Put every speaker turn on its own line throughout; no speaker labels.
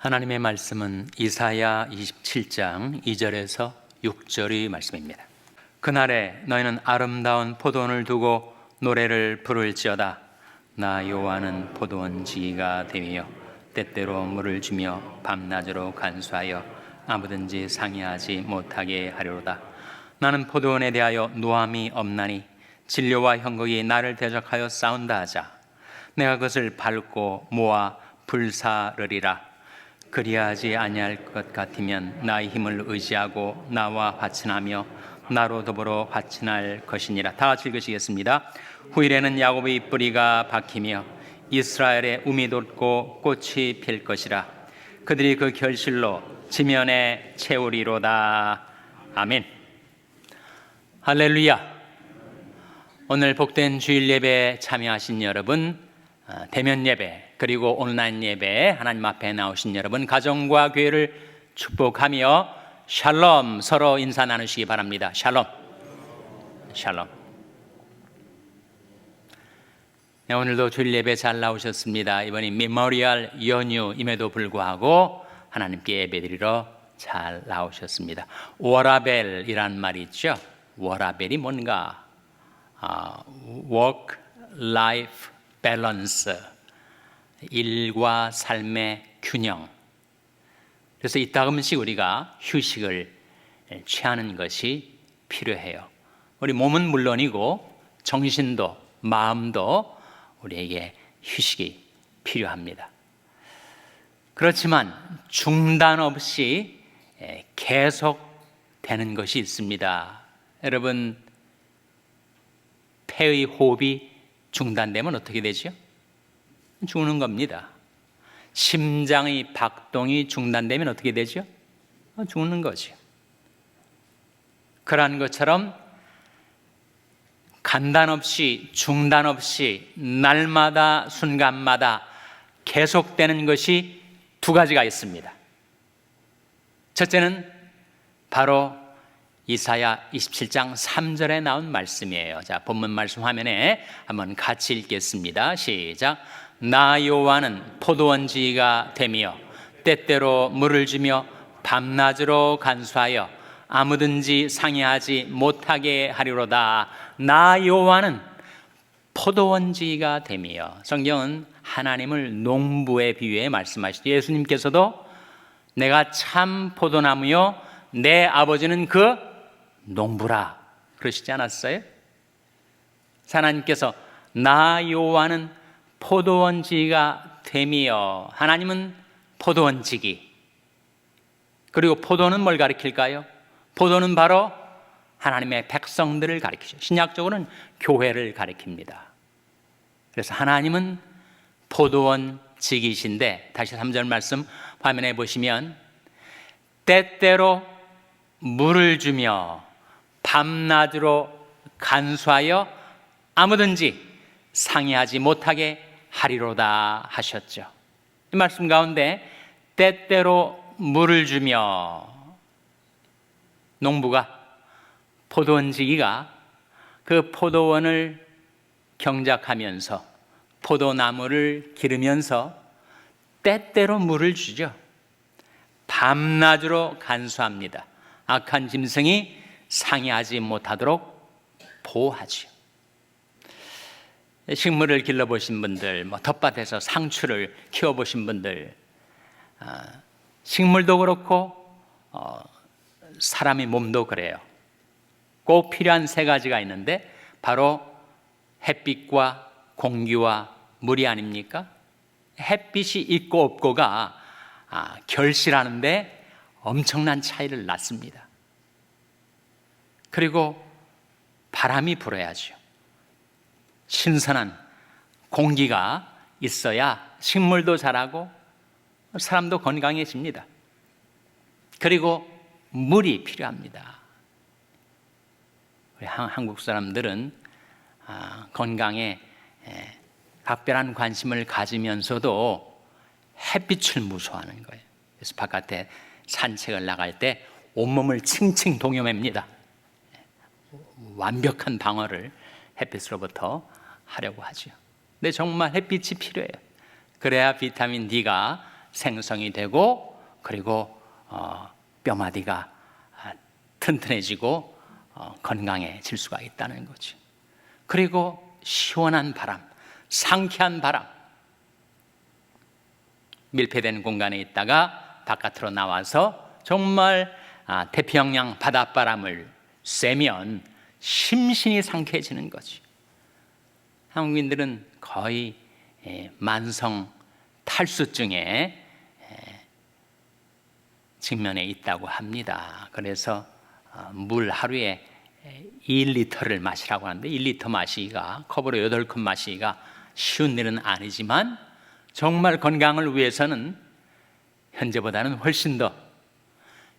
하나님의 말씀은 이사야 27장 2절에서 6절의 말씀입니다. 그날에 너희는 아름다운 포도원을 두고 노래를 부를지어다. 나 여호와는 포도원 지기가 되며 때때로 물을 주며 밤낮으로 간수하여 아무든지 상의하지 못하게 하리로다. 나는 포도원에 대하여 노함이 없나니 진료와 형극이 나를 대적하여 싸운다 하자. 내가 그것을 밟고 모아 불사르리라. 그리하지 아니할 것 같으면 나의 힘을 의지하고 나와 화친하며 나로 더불어 화친할 것이니라. 다 같이 읽으시겠습니다. 후일에는 야곱의 뿌리가 박히며 이스라엘의 움이 돋고 꽃이 필 것이라. 그들이 그 결실로 지면에 채우리로다. 아멘. 할렐루야. 오늘 복된 주일 예배에 참여하신 여러분, 대면 예배 그리고 온라인 예배에 하나님 앞에 나오신 여러분, 가정과 교회를 축복하며 샬롬 서로 인사 나누시기 바랍니다. 샬롬. 샬롬. 네, 오늘도 주일 예배 잘 나오셨습니다. 이번이 메모리얼 연휴임에도 불구하고 하나님께 예배드리러 잘 나오셨습니다. 워라벨이란 말이 있죠. 워라벨이 뭔가? Work Life Balance, 일과 삶의 균형. 그래서 이따금씩 우리가 휴식을 취하는 것이 필요해요. 우리 몸은 물론이고 정신도 마음도 우리에게 휴식이 필요합니다. 그렇지만 중단 없이 계속되는 것이 있습니다. 여러분, 폐의 호흡이 중단되면 어떻게 되죠? 죽는 겁니다. 심장의 박동이 중단되면 어떻게 되죠? 죽는 거죠. 그러한 것처럼 간단 없이 중단 없이 날마다 순간마다 계속되는 것이 두 가지가 있습니다. 첫째는 바로 이사야 27장 3절에 나온 말씀이에요. 자, 본문 말씀 화면에 한번 같이 읽겠습니다. 시작. 나 여호와는 포도원 지기가 되며 때때로 물을 주며 밤낮으로 간수하여 아무든지 상의하지 못하게 하리로다. 나 여호와는 포도원 지기가 되며, 성경은 하나님을 농부에 비유해 말씀하시죠. 예수님께서도 내가 참 포도나무요 내 아버지는 그 농부라 그러시지 않았어요? 하나님께서 나 여호와는 포도원지기가 되며, 하나님은 포도원지기. 그리고 포도는 뭘 가리킬까요? 포도는 바로 하나님의 백성들을 가리키죠. 신약적으로는 교회를 가리킵니다. 그래서 하나님은 포도원지기이신데, 다시 3절 말씀 화면에 보시면 때때로 물을 주며 밤낮으로 간수하여 아무든지 상의하지 못하게 하리로다 하셨죠. 이 말씀 가운데 때때로 물을 주며, 농부가, 포도원지기가 그 포도원을 경작하면서 포도나무를 기르면서 때때로 물을 주죠. 밤낮으로 간수합니다. 악한 짐승이 상의하지 못하도록 보호하죠. 식물을 길러보신 분들, 텃밭에서 상추를 키워보신 분들, 식물도 그렇고 사람의 몸도 그래요. 꼭 필요한 세 가지가 있는데 바로 햇빛과 공기와 물이 아닙니까? 햇빛이 있고 없고가 결실하는데 엄청난 차이를 낳습니다. 그리고 바람이 불어야죠. 신선한 공기가 있어야 식물도 자라고 사람도 건강해집니다. 그리고 물이 필요합니다. 우리 한국 사람들은 건강에 각별한 관심을 가지면서도 햇빛을 무서워하는 거예요. 그래서 바깥에 산책을 나갈 때 온몸을 칭칭 동여맵니다. 완벽한 방어를 햇빛으로부터 하려고 하죠. 근데 정말 햇빛이 필요해요. 그래야 비타민 D가 생성이 되고 그리고 뼈마디가 튼튼해지고 건강해질 수가 있다는 거죠. 그리고 시원한 바람, 상쾌한 바람, 밀폐된 공간에 있다가 바깥으로 나와서 정말 태평양 바닷바람을 쐬면 심신이 상쾌해지는 거죠. 한국인들은 거의 만성 탈수증에 직면해 있다고 합니다. 그래서 물 하루에 1리터를 마시라고 하는데 1리터 마시기가, 컵으로 8컵 마시기가 쉬운 일은 아니지만 정말 건강을 위해서는 현재보다는 훨씬 더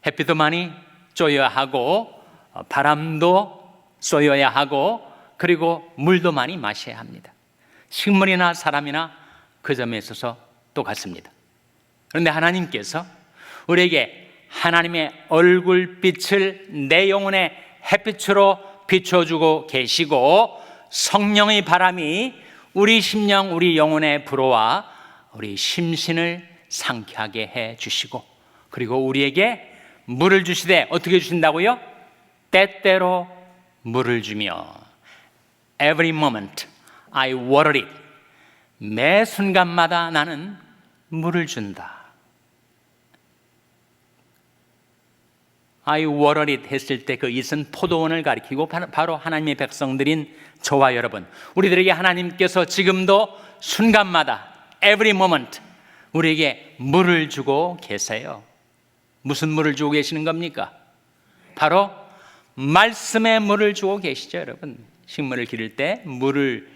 햇빛도 많이 쬐어야 하고 바람도 쏘여야 하고 그리고 물도 많이 마셔야 합니다. 식물이나 사람이나 그 점에 있어서 똑같습니다. 그런데 하나님께서 우리에게 하나님의 얼굴빛을 내 영혼의 햇빛으로 비춰주고 계시고 성령의 바람이 우리 심령, 우리 영혼에 불어와 우리 심신을 상쾌하게 해 주시고 그리고 우리에게 물을 주시되 어떻게 주신다고요? 때때로 물을 주며 Every moment I water it. 매 순간마다 나는 물을 준다. I water it 했을 때 그 it은 포도원을 가리키고 바로 하나님의 백성들인 저와 여러분, 우리들에게 하나님께서 지금도 순간마다 every moment 우리에게 물을 주고 계세요. 무슨 물을 주고 계시는 겁니까? 바로 말씀의 물을 주고 계시죠. 여러분, 식물을 기를 때 물을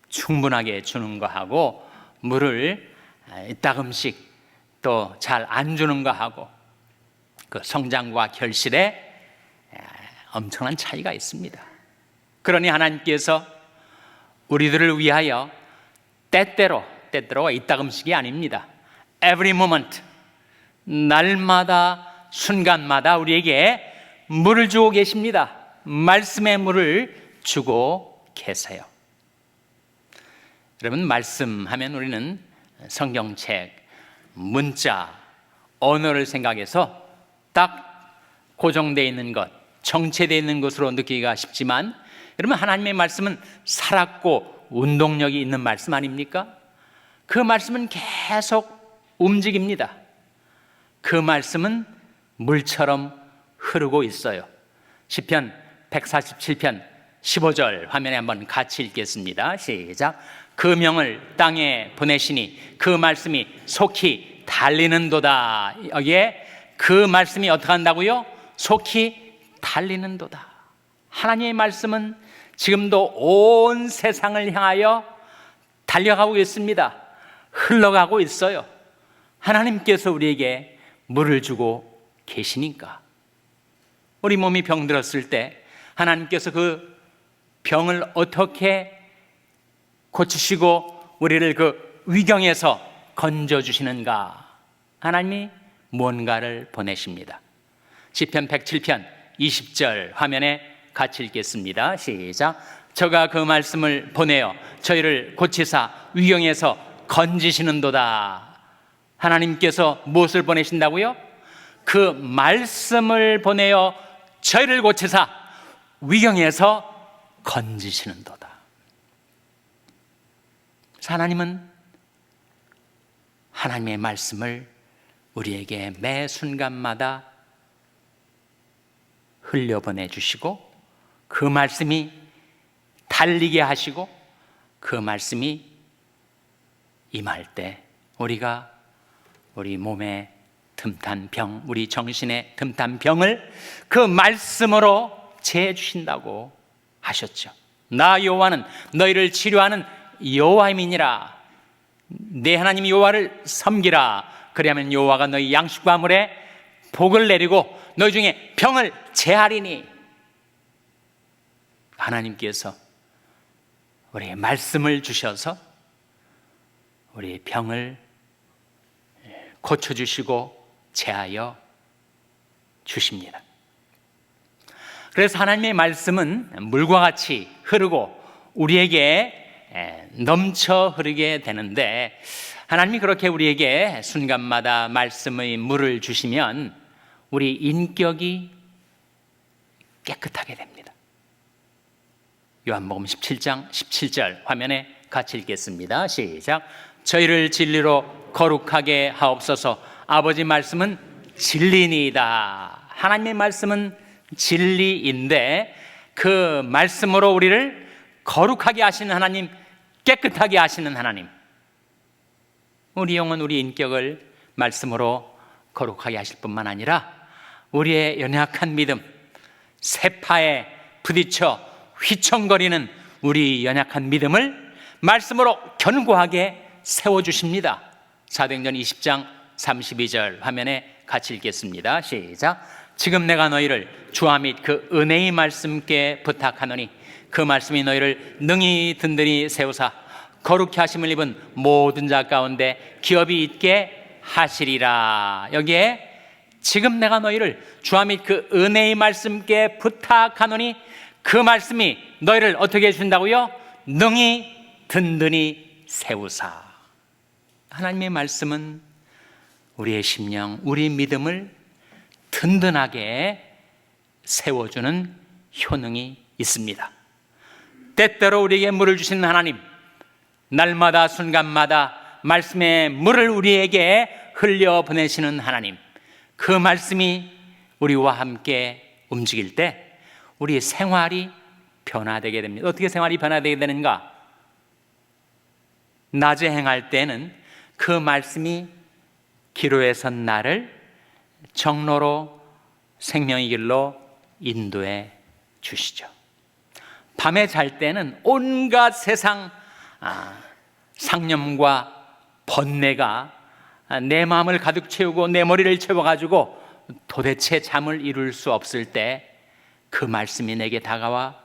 충분하게 주는 거하고 물을 이따금씩 또 잘 안 주는 거하고 그 성장과 결실에 엄청난 차이가 있습니다. 그러니 하나님께서 우리들을 위하여 때때로가 이따금씩이 아닙니다. Every moment, 날마다 순간마다 우리에게 물을 주고 계십니다. 말씀의 물을 주고 계세요. 여러분, 말씀하면 우리는 성경책, 문자, 언어를 생각해서 딱 고정되어 있는 것, 정체되어 있는 것으로 느끼기가 쉽지만 여러분, 하나님의 말씀은 살았고 운동력이 있는 말씀 아닙니까? 그 말씀은 계속 움직입니다. 그 말씀은 물처럼 흐르고 있어요. 시편 147편 15절 화면에 한번 같이 읽겠습니다. 시작. 그 명을 땅에 보내시니 그 말씀이 속히 달리는도다. 여기에 그 말씀이 어떻게 한다고요? 속히 달리는도다. 하나님의 말씀은 지금도 온 세상을 향하여 달려가고 있습니다. 흘러가고 있어요. 하나님께서 우리에게 물을 주고 계시니까. 우리 몸이 병들었을 때 하나님께서 그 병을 어떻게 고치시고 우리를 그 위경에서 건져주시는가? 하나님이 뭔가를 보내십니다. 시편 107편 20절 화면에 같이 읽겠습니다. 시작. 저가 그 말씀을 보내어 저희를 고치사 위경에서 건지시는도다. 하나님께서 무엇을 보내신다고요? 그 말씀을 보내어 저희를 고치사 위경에서 건지시는도다. 하나님은 하나님의 말씀을 우리에게 매 순간마다 흘려보내 주시고 그 말씀이 달리게 하시고 그 말씀이 임할 때 우리가 우리 몸의 틈탄 병, 우리 정신의 틈탄 병을 그 말씀으로 제해주신다고 하셨죠. 나 여호와는 너희를 치료하는 여호와임이니라. 내 하나님 여호와를 섬기라. 그리하면 여호와가 너희 양식과 물에 복을 내리고 너희 중에 병을 제하리니. 하나님께서 우리의 말씀을 주셔서 우리의 병을 고쳐주시고 제하여 주십니다. 그래서 하나님의 말씀은 물과 같이 흐르고 우리에게 넘쳐 흐르게 되는데 하나님이 그렇게 우리에게 순간마다 말씀의 물을 주시면 우리 인격이 깨끗하게 됩니다. 요한복음 17장 17절 화면에 같이 읽겠습니다. 시작. 저희를 진리로 거룩하게 하옵소서. 아버지 말씀은 진리니이다. 하나님의 말씀은 진리인데 그 말씀으로 우리를 거룩하게 하시는 하나님, 깨끗하게 하시는 하나님, 우리 영혼, 우리 인격을 말씀으로 거룩하게 하실 뿐만 아니라 우리의 연약한 믿음, 세파에 부딪혀 휘청거리는 우리 연약한 믿음을 말씀으로 견고하게 세워주십니다. 사도행전 20장 32절 화면에 같이 읽겠습니다. 시작. 지금 내가 너희를 주와 및 그 은혜의 말씀께 부탁하노니 그 말씀이 너희를 능히 든든히 세우사 거룩히 하심을 입은 모든 자 가운데 기업이 있게 하시리라. 여기에 지금 내가 너희를 주와 및 그 은혜의 말씀께 부탁하노니 그 말씀이 너희를 어떻게 해준다고요? 능히 든든히 세우사. 하나님의 말씀은 우리의 심령, 우리 믿음을 든든하게 세워주는 효능이 있습니다. 때때로 우리에게 물을 주시는 하나님, 날마다 순간마다 말씀의 물을 우리에게 흘려보내시는 하나님, 그 말씀이 우리와 함께 움직일 때 우리의 생활이 변화되게 됩니다. 어떻게 생활이 변화되게 되는가? 낮에 행할 때는 그 말씀이 기로에 선 나를 정로로 생명의 길로 인도해 주시죠. 밤에 잘 때는 온갖 세상 상념과 번뇌가 내 마음을 가득 채우고 내 머리를 채워가지고 도대체 잠을 이룰 수 없을 때 그 말씀이 내게 다가와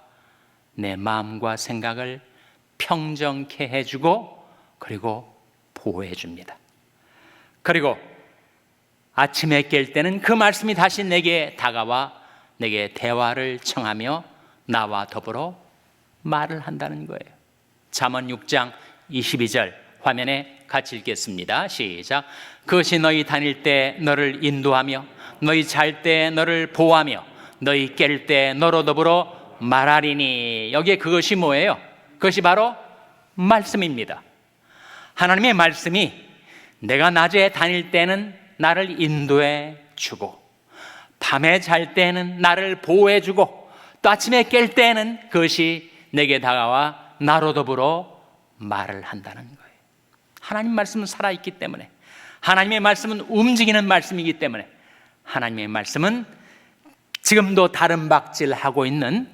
내 마음과 생각을 평정케 해주고 그리고 보호해 줍니다. 그리고 아침에 깰 때는 그 말씀이 다시 내게 다가와 내게 대화를 청하며 나와 더불어 말을 한다는 거예요. 잠언 6장 22절 화면에 같이 읽겠습니다. 시작. 그것이 너희 다닐 때 너를 인도하며 너희 잘 때 너를 보호하며 너희 깰 때 너로 더불어 말하리니. 여기에 그것이 뭐예요? 그것이 바로 말씀입니다. 하나님의 말씀이 내가 낮에 다닐 때는 나를 인도해 주고 밤에 잘 때는 나를 보호해 주고 또 아침에 깰 때는 그것이 내게 다가와 나로 더불어 말을 한다는 거예요. 하나님 말씀은 살아있기 때문에, 하나님의 말씀은 움직이는 말씀이기 때문에, 하나님의 말씀은 지금도 다름박질하고 있는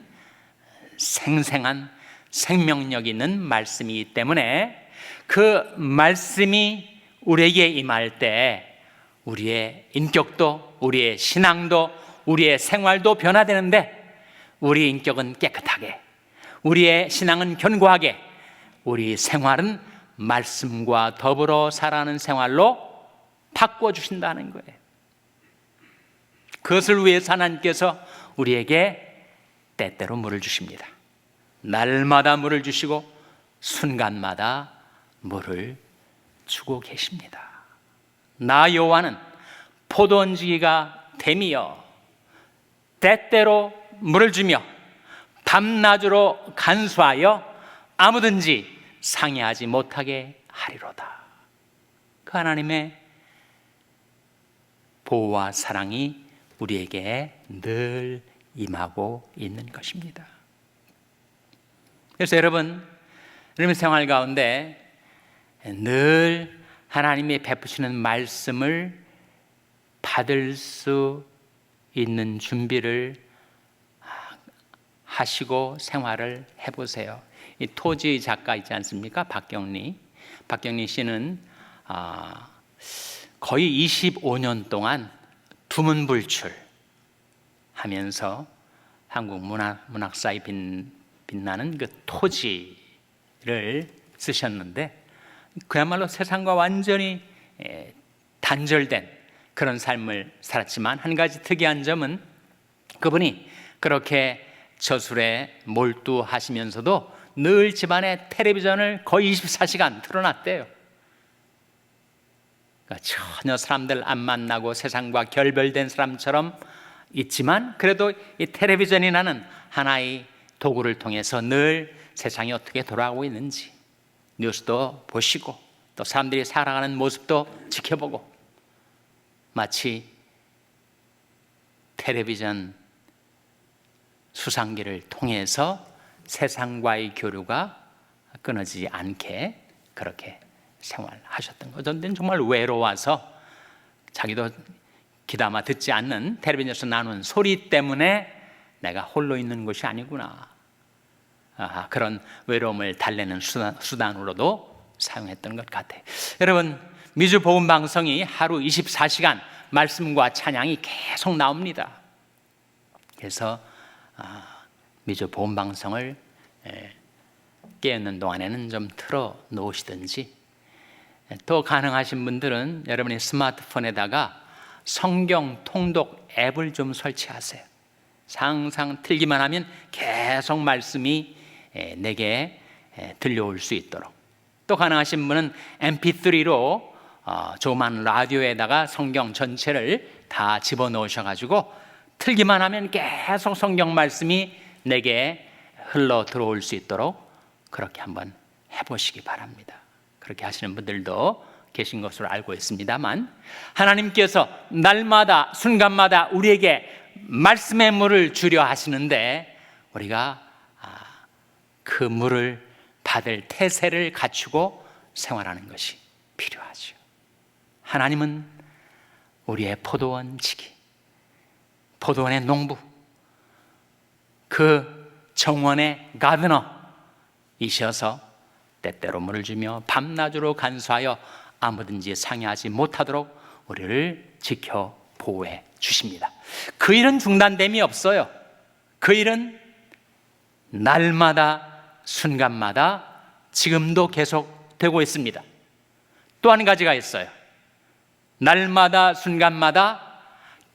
생생한 생명력 있는 말씀이기 때문에 그 말씀이 우리에게 임할 때 우리의 인격도, 우리의 신앙도, 우리의 생활도 변화되는데 우리 인격은 깨끗하게, 우리의 신앙은 견고하게, 우리 생활은 말씀과 더불어 살아가는 생활로 바꿔주신다는 거예요. 그것을 위해서 하나님께서 우리에게 때때로 물을 주십니다. 날마다 물을 주시고 순간마다 물을 주고 계십니다. 나 여호와는 포도 얹기가 됨이여 때때로 물을 주며 밤낮으로 간수하여 아무든지 상해하지 못하게 하리로다. 그 하나님의 보호와 사랑이 우리에게 늘 임하고 있는 것입니다. 그래서 여러분 생활 가운데 늘 하나님이 베푸시는 말씀을 받을 수 있는 준비를 하시고 생활을 해보세요. 이 토지 작가 있지 않습니까? 박경리 씨는 거의 25년 동안 두문불출 하면서 한국 문학사에 빛나는 그 토지를 쓰셨는데 그야말로 세상과 완전히 단절된 그런 삶을 살았지만 한 가지 특이한 점은 그분이 그렇게 저술에 몰두하시면서도 늘 집안에 텔레비전을 거의 24시간 틀어놨대요. 그러니까 전혀 사람들 안 만나고 세상과 결별된 사람처럼 있지만 그래도 이 텔레비전이라는 하나의 도구를 통해서 늘 세상이 어떻게 돌아가고 있는지 뉴스도 보시고 또 사람들이 살아가는 모습도 지켜보고 마치 텔레비전 수상기를 통해서 세상과의 교류가 끊어지지 않게 그렇게 생활하셨던 거죠. 저는 정말 외로워서 자기도 귀담아 듣지 않는 텔레비전에서 나누는 소리 때문에 내가 홀로 있는 것이 아니구나. 그런 외로움을 달래는 수단으로도 사용했던 것 같아요. 여러분, 미주 복음 방송이 하루 24시간 말씀과 찬양이 계속 나옵니다. 그래서 미주 복음 방송을 깨어있는 동안에는 좀 틀어 놓으시든지, 또 가능하신 분들은 여러분의 스마트폰에다가 성경 통독 앱을 좀 설치하세요. 항상 틀기만 하면 계속 말씀이 내게 들려올 수 있도록. 또 가능하신 분은 mp3로 조그만 라디오에다가 성경 전체를 다 집어넣으셔가지고 틀기만 하면 계속 성경 말씀이 내게 흘러 들어올 수 있도록 그렇게 한번 해보시기 바랍니다. 그렇게 하시는 분들도 계신 것으로 알고 있습니다만, 하나님께서 날마다 순간마다 우리에게 말씀의 물을 주려 하시는데 우리가 그 물을 받을 태세를 갖추고 생활하는 것이 필요하죠. 하나님은 우리의 포도원지기, 포도원의 농부, 그 정원의 가드너이셔서 때때로 물을 주며 밤낮으로 간수하여 아무든지 상해하지 못하도록 우리를 지켜 보호해 주십니다. 그 일은 중단됨이 없어요. 그 일은 날마다 순간마다 지금도 계속되고 있습니다. 또 한 가지가 있어요. 날마다 순간마다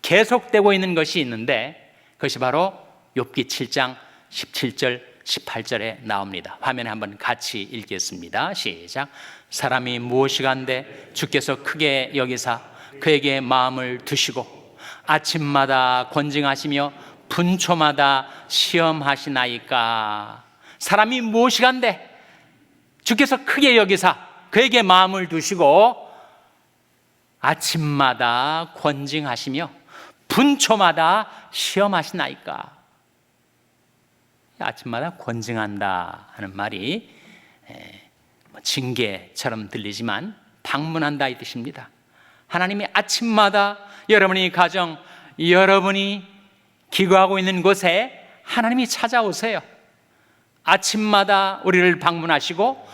계속되고 있는 것이 있는데 그것이 바로 욥기 7장 17절 18절에 나옵니다. 화면에 한번 같이 읽겠습니다. 시작. 사람이 무엇이간데 주께서 크게 여기사 그에게 마음을 두시고 아침마다 권징하시며 분초마다 시험하시나이까. 사람이 무엇이간데 주께서 크게 여기사 그에게 마음을 두시고 아침마다 권징하시며 분초마다 시험하시나이까. 아침마다 권징한다 하는 말이 징계처럼 들리지만 방문한다 이 뜻입니다. 하나님이 아침마다 여러분이 가정, 여러분이 기거하고 있는 곳에 하나님이 찾아오세요. 아침마다 우리를 방문하시고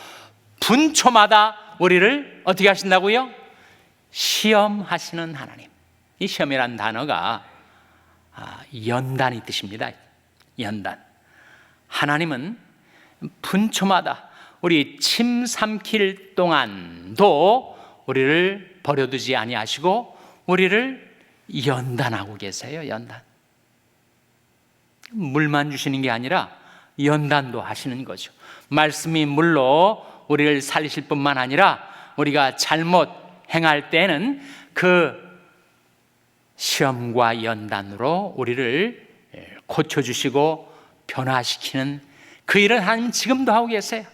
분초마다 우리를 어떻게 하신다고요? 시험하시는 하나님. 이 시험이라는 단어가 연단이 뜻입니다. 연단. 하나님은 분초마다 우리 침 삼킬 동안도 우리를 버려두지 아니하시고 우리를 연단하고 계세요. 연단. 물만 주시는 게 아니라 연단도 하시는 거죠. 말씀이 물로 우리를 살리실 뿐만 아니라 우리가 잘못 행할 때는 그 시험과 연단으로 우리를 고쳐주시고 변화시키는 그 일은 하나님 지금도 하고 계세요.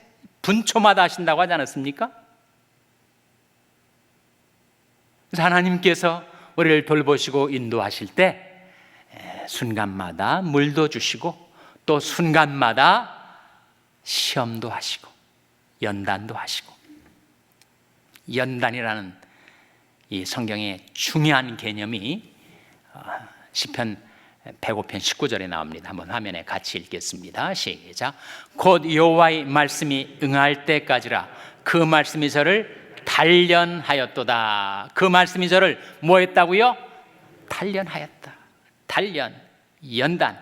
분초마다 하신다고 하지 않았습니까? 그래서 하나님께서 우리를 돌보시고 인도하실 때 순간마다 물도 주시고 또 순간마다 시험도 하시고 연단도 하시고. 연단이라는 이 성경의 중요한 개념이 시편 105편 19절에 나옵니다. 한번 화면에 같이 읽겠습니다. 시작. 곧 여호와의 말씀이 응할 때까지라 그 말씀이 저를 단련하였도다. 그 말씀이 저를 뭐 했다고요? 단련하였다. 단련, 연단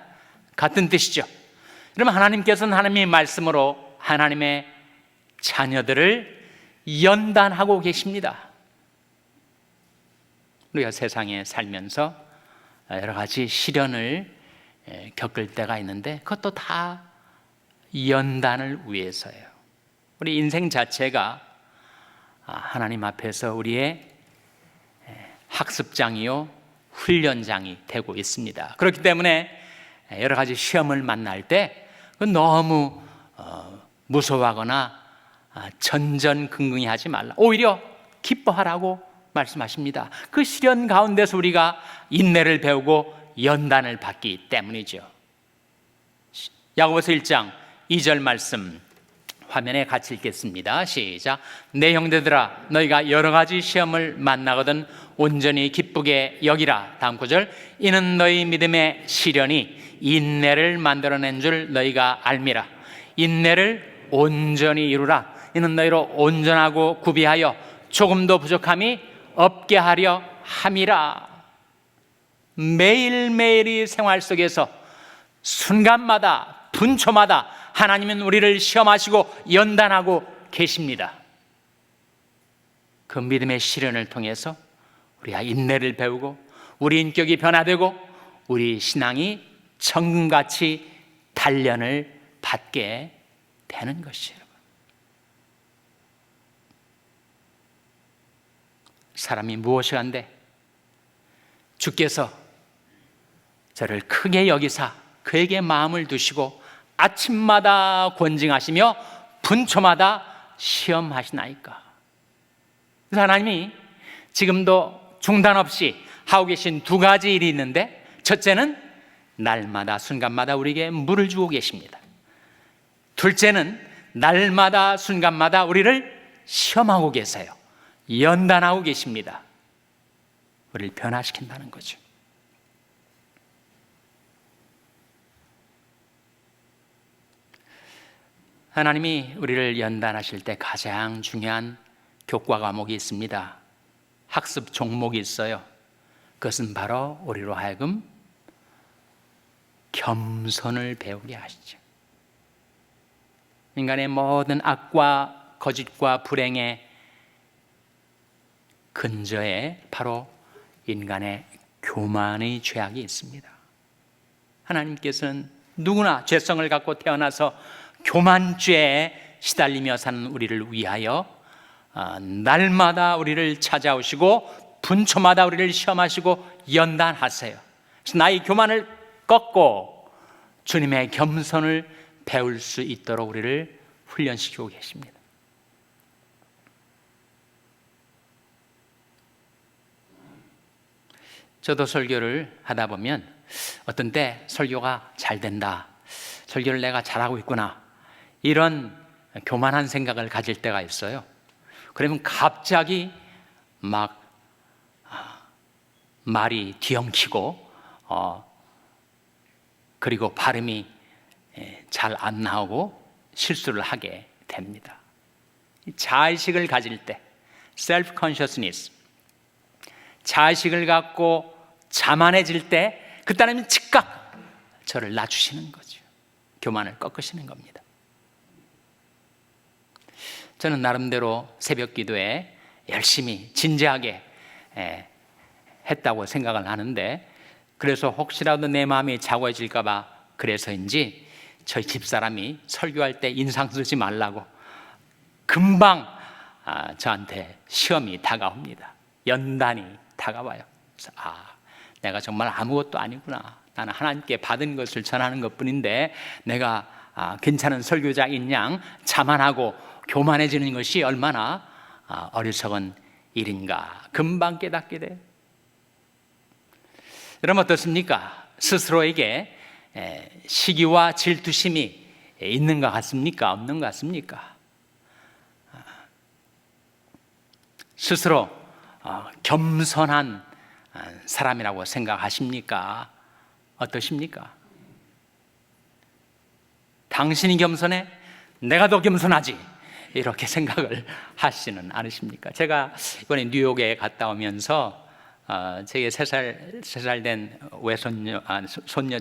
같은 뜻이죠. 그러면 하나님께서는 하나님의 말씀으로 하나님의 자녀들을 연단하고 계십니다. 우리가 세상에 살면서 여러 가지 시련을 겪을 때가 있는데 그것도 다 연단을 위해서예요. 우리 인생 자체가 하나님 앞에서 우리의 학습장이요 훈련장이 되고 있습니다. 그렇기 때문에 여러 가지 시험을 만날 때 너무 무서워하거나 전전긍긍히 하지 말라, 오히려 기뻐하라고 말씀하십니다. 그 시련 가운데서 우리가 인내를 배우고 연단을 받기 때문이죠. 야고보서 1장 2절 말씀 화면에 같이 읽겠습니다. 시작. 내 형제들아, 너희가 여러 가지 시험을 만나거든 온전히 기쁘게 여기라. 다음 구절. 이는 너희 믿음의 시련이 인내를 만들어낸 줄 너희가 알미라. 인내를 온전히 이루라. 이는 너희로 온전하고 구비하여 조금도 부족함이 없게 하려 함이라. 매일매일의 생활 속에서 순간마다 분초마다 하나님은 우리를 시험하시고 연단하고 계십니다. 그 믿음의 시련을 통해서 우리가 인내를 배우고 우리 인격이 변화되고 우리 신앙이 천금같이 단련을 받게 되는 것이에요. 사람이 무엇이 한데 주께서 저를 크게 여기사 그에게 마음을 두시고 아침마다 권징하시며 분초마다 시험하시나이까. 그래서 하나님이 지금도 중단 없이 하고 계신 두 가지 일이 있는데, 첫째는 날마다 순간마다 우리에게 물을 주고 계십니다. 둘째는 날마다 순간마다 우리를 시험하고 계세요. 연단하고 계십니다. 우리를 변화시킨다는 거죠. 하나님이 우리를 연단하실 때 가장 중요한 교과 과목이 있습니다. 학습 종목이 있어요. 그것은 바로 우리로 하여금 겸손을 배우게 하시죠. 인간의 모든 악과 거짓과 불행의 근저에 바로 인간의 교만의 죄악이 있습니다. 하나님께서는 누구나 죄성을 갖고 태어나서 교만죄에 시달리며 사는 우리를 위하여 날마다 우리를 찾아오시고 분초마다 우리를 시험하시고 연단하세요. 그래서 나의 교만을 꺾고 주님의 겸손을 배울 수 있도록 우리를 훈련시키고 계십니다. 저도 설교를 하다 보면 어떤 때 설교가 잘 된다, 설교를 내가 잘하고 있구나, 이런 교만한 생각을 가질 때가 있어요. 그러면 갑자기 막 말이 뒤엉키고 그리고 발음이 잘 안 나오고 실수를 하게 됩니다. 자의식을 가질 때, self consciousness, 자의식을 갖고 자만해질 때, 그때는 즉각 저를 낮추시는 거죠. 교만을 꺾으시는 겁니다. 저는 나름대로 새벽 기도에 열심히 진지하게 했다고 생각을 하는데, 그래서 혹시라도 내 마음이 차가워질까 봐 그래서인지 저희 집사람이 설교할 때 인상 쓰지 말라고 금방 저한테 시험이 다가옵니다. 연단이 다가와요. 그래서 내가 정말 아무것도 아니구나, 나는 하나님께 받은 것을 전하는 것뿐인데 내가 괜찮은 설교자인 양 자만하고 교만해지는 것이 얼마나 어리석은 일인가 금방 깨닫게 돼요. 여러분 어떻습니까? 스스로에게 시기와 질투심이 있는 것 같습니까? 없는 것 같습니까? 스스로 겸손한 사람이라고 생각하십니까? 어떠십니까? 당신이 겸손해? 내가 더 겸손하지, 이렇게 생각을 하시는 않으십니까? 제가 이번에 뉴욕에 갔다 오면서 제게 3살 된 외손녀,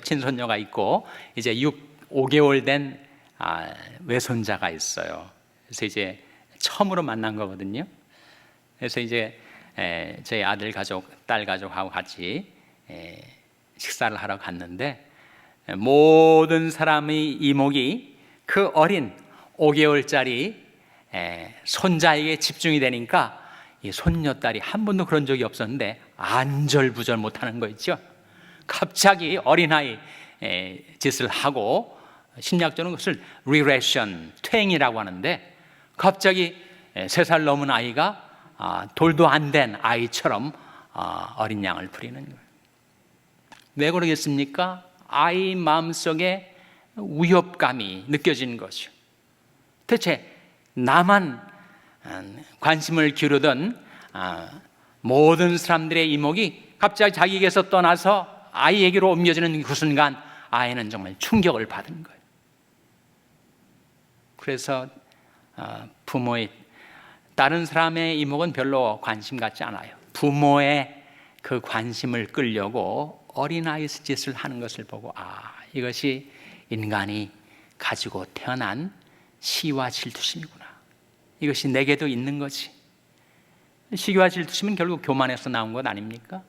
친손녀가 있고 이제 5개월 된 외손자가 있어요. 그래서 이제 처음으로 만난 거거든요. 그래서 이제 저희 아들 가족, 딸 가족하고 같이 식사를 하러 갔는데, 모든 사람의 이목이 그 어린 5개월짜리 손자에게 집중이 되니까 이 손녀딸이 한 번도 그런 적이 없었는데 안절부절 못하는 거 있죠. 갑자기 어린아이 짓을 하고, 심리학적으로 그것을 리레션, 퇴행이라고 하는데, 갑자기 3살 넘은 아이가 돌도 안 된 아이처럼 어린 양을 부리는 거예요. 왜 그러겠습니까? 아이 마음속에 위협감이 느껴지는 거죠. 대체 나만 관심을 기울이던 모든 사람들의 이목이 갑자기 자기에게서 떠나서 아이에게로 옮겨지는 그 순간 아이는 정말 충격을 받은 거예요. 그래서 부모의, 다른 사람의 이목은 별로 관심 갖지 않아요. 부모의 그 관심을 끌려고 어린아이 짓을 하는 것을 보고, 이것이 인간이 가지고 태어난 시와 질투심이구나. 이것이 내게도 있는 거지. 시기와 질투심은 결국 교만에서 나온 것 아닙니까?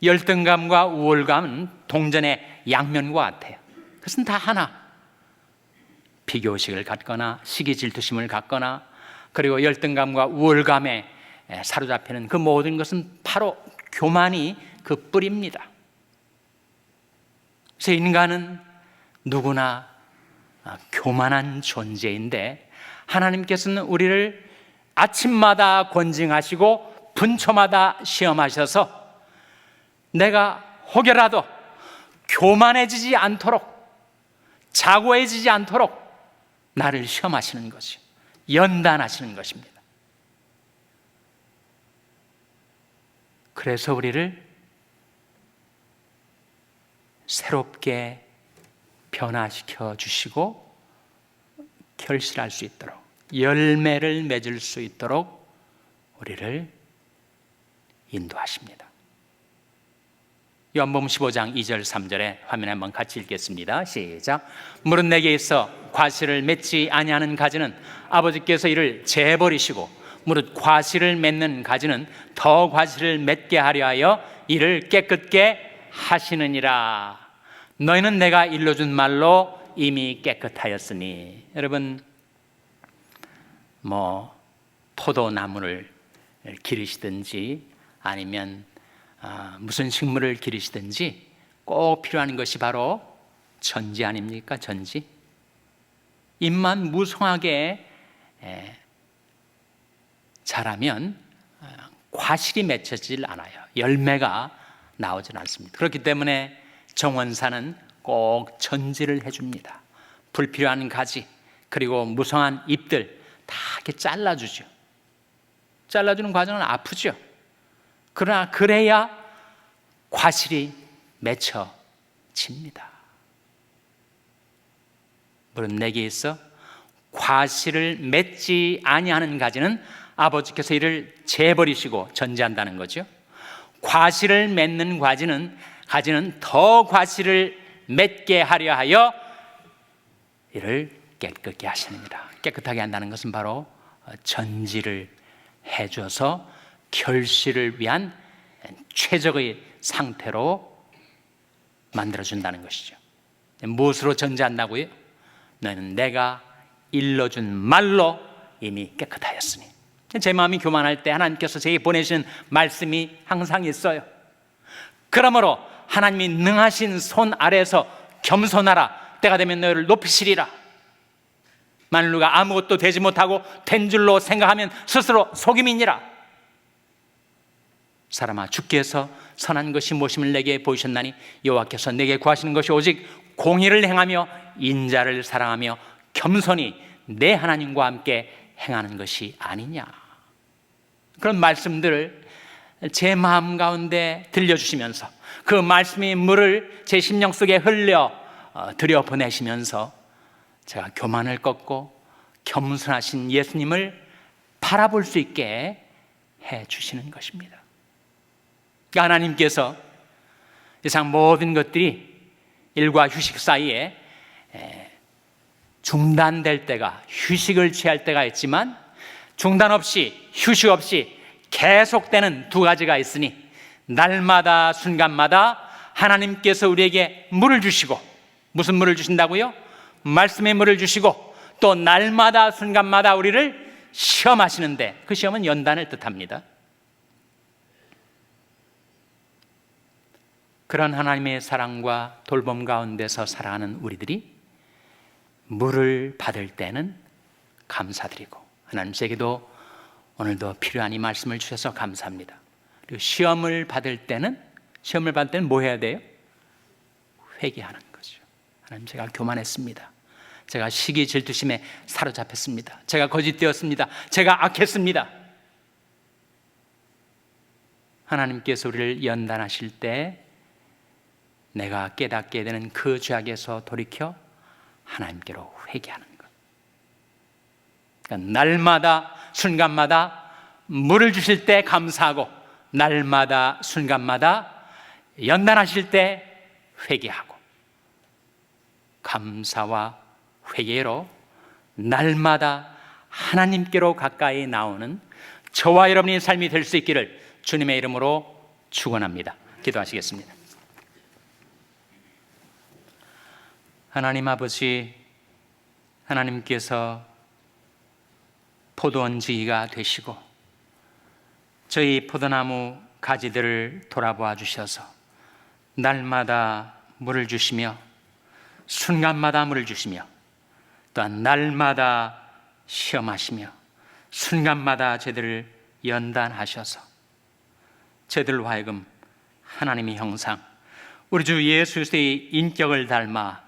열등감과 우월감은 동전의 양면과 같아요. 그것은 다 하나. 비교의식을 갖거나 시기 질투심을 갖거나, 그리고 열등감과 우월감에 사로잡히는 그 모든 것은 바로 교만이 그 뿌리입니다. 그래서 인간은 누구나 교만한 존재인데, 하나님께서는 우리를 아침마다 권징하시고 분초마다 시험하셔서 내가 혹여라도 교만해지지 않도록, 자고해지지 않도록 나를 시험하시는 것이요, 연단하시는 것입니다. 그래서 우리를 새롭게 변화시켜 주시고 결실할 수 있도록, 열매를 맺을 수 있도록 우리를 인도하십니다. 요한복음 15장 2절 3절에 화면에 한번 같이 읽겠습니다. 시작. 무릇 내게 있어 과실을 맺지 아니하는 가지는 아버지께서 이를 재버리시고, 무릇 과실을 맺는 가지는 더 과실을 맺게 하려 하여 이를 깨끗게 하시느니라. 너희는 내가 일러준 말로 이미 깨끗하였으니. 여러분, 포도나무를 기르시든지 아니면 무슨 식물을 기르시든지 꼭 필요한 것이 바로 전지 아닙니까? 전지. 잎만 무성하게 자라면 과실이 맺혀지질 않아요. 열매가 나오질 않습니다. 그렇기 때문에 정원사는 꼭 전지를 해줍니다. 불필요한 가지, 그리고 무성한 잎들 다 이렇게 잘라주죠. 잘라주는 과정은 아프죠. 그러나 그래야 과실이 맺혀집니다. 무릇 내게 있어 과실을 맺지 아니하는 가지는 아버지께서 이를 재버리시고 전지한다는 거죠. 과실을 맺는 가지는 더 과실을 맺게 하려 하여 이를 깨끗게 하시느니라. 깨끗하게 한다는 것은 바로 전지를 해줘서 결실을 위한 최적의 상태로 만들어준다는 것이죠. 무엇으로 전지한다고요? 너희는 내가 일러준 말로 이미 깨끗하였으니. 제 마음이 교만할 때 하나님께서 제게 보내신 말씀이 항상 있어요. 그러므로 하나님이 능하신 손 아래에서 겸손하라. 때가 되면 너희를 높이시리라. 만일 누가 아무것도 되지 못하고 된 줄로 생각하면 스스로 속임이니라. 사람아, 주께서 선한 것이 무엇임을 내게 보이셨나니 여호와께서 내게 구하시는 것이 오직 공의를 행하며 인자를 사랑하며 겸손히 내 하나님과 함께 행하는 것이 아니냐. 그런 말씀들을 제 마음 가운데 들려주시면서 그 말씀의 물을 제 심령 속에 흘려 들여보내시면서 제가 교만을 꺾고 겸손하신 예수님을 바라볼 수 있게 해주시는 것입니다. 하나님께서 세상 모든 것들이 일과 휴식 사이에 중단될 때가, 휴식을 취할 때가 있지만 중단 없이, 휴식 없이 계속되는 두 가지가 있으니, 날마다 순간마다 하나님께서 우리에게 물을 주시고, 무슨 물을 주신다고요? 말씀의 물을 주시고, 또 날마다 순간마다 우리를 시험하시는데, 그 시험은 연단을 뜻합니다. 그런 하나님의 사랑과 돌봄 가운데서 살아가는 우리들이 물을 받을 때는 감사드리고, 하나님 제게도 오늘도 필요한 이 말씀을 주셔서 감사합니다. 그리고 시험을 받을 때는 뭐 해야 돼요? 회개하는 거죠. 하나님, 제가 교만했습니다. 제가 시기 질투심에 사로잡혔습니다. 제가 거짓되었습니다. 제가 악했습니다. 하나님께서 우리를 연단하실 때 내가 깨닫게 되는 그 죄악에서 돌이켜 하나님께로 회개하는 것. 그러니까 날마다 순간마다 물을 주실 때 감사하고, 날마다 순간마다 연단하실 때 회개하고, 감사와 회개로 날마다 하나님께로 가까이 나오는 저와 여러분의 삶이 될 수 있기를 주님의 이름으로 축원합니다. 기도하시겠습니다. 하나님 아버지, 하나님께서 포도원지기가 되시고 저희 포도나무 가지들을 돌아보아 주셔서 날마다 물을 주시며 순간마다 물을 주시며 또한 날마다 시험하시며 순간마다 저희들을 연단하셔서 저희들로 하여금 하나님의 형상, 우리 주 예수 그리스도의 인격을 닮아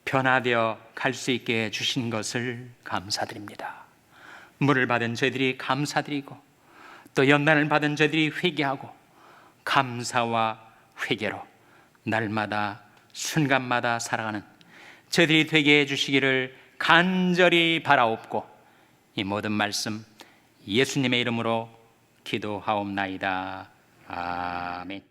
변화되어 갈 수 있게 해주신 것을 감사드립니다. 물을 받은 저희들이 감사드리고, 또 연단을 받은 저희들이 회개하고, 감사와 회개로 날마다 순간마다 살아가는 저희들이 되게 해주시기를 간절히 바라옵고, 이 모든 말씀 예수님의 이름으로 기도하옵나이다. 아멘.